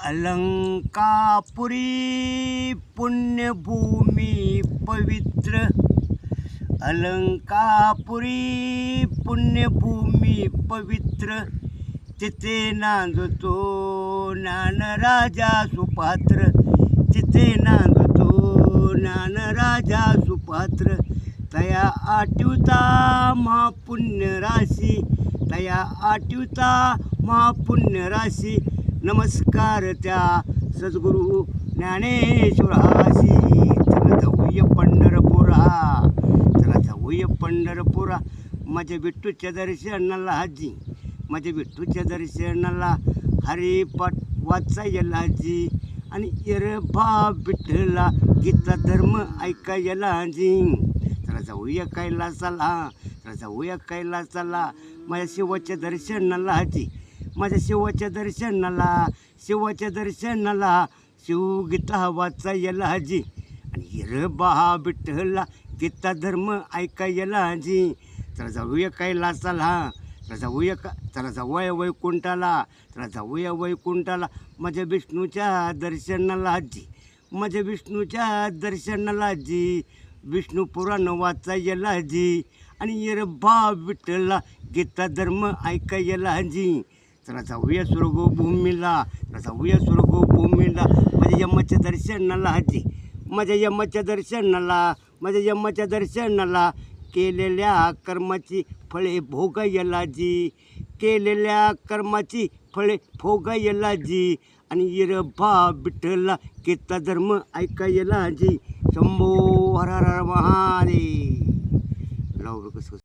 अलंकापुरी पुण्यभूमी पवित्र, अलंकापुरी पुण्यभूमी पवित्र, तिथे नांदतो ज्ञानराजा सुपात्र, तिथे नांदतो ज्ञानराजा सुपात्र. तया आठवता महापुण्य राशी, तया आठवता महापुण्य राशी. नमस्कार त्या सद्गुरु ज्ञानेश्वराशी. चला जाऊया पंढरपुरा, चला जाऊया पंढरपुरा. माझ्या विठ्ठूच्या दर्शनाला हाजी, माझ्या विठ्ठूच्या दर्शनाला हरिपाठ वाचायला हाजी. आणि इरभा विठ्ठला गीता धर्म ऐकायला हाजी. चला जाऊया कैलासाला, चला जाऊया कैलासाला. माझ्या शिवाच्या दर्शनाला हाजी, माझ्या शिवाच्या दर्शनाला, शिवाच्या दर्शनाला शिवगीता वाचायला हाजी. आणि हिरबा विठ्ठला गीता धर्म ऐकायला हाजी. चला जाऊया कैलासाला, चला जाऊया चला जाऊया वैकुंठाला, चला जाऊया वैकुंठाला. माझ्या विष्णूच्या दर्शनाला हाजी, माझ्या विष्णूच्या दर्शनाला हाजी. विष्णू पुराण वाचायला हाजी. आणि हिरबा विठ्ठला गीता धर्म ऐकायला हाजी. चला जाऊया स्वर्गभूमीला, चला जाऊया स्वर्गभूमीला. माझ्या यमाच्या दर्शनाला हाजी, माझ्या यमाच्या दर्शनाला, माझ्या यमाच्या दर्शनाला. केलेल्या कर्माची फळे भोगायला हाजी, केलेल्या कर्माची फळे भोगायला हाजी. आणि इरभा विठ्ठला गीता धर्म ऐकायला हाजी. शंभो हर हर महादेव. लाव कसं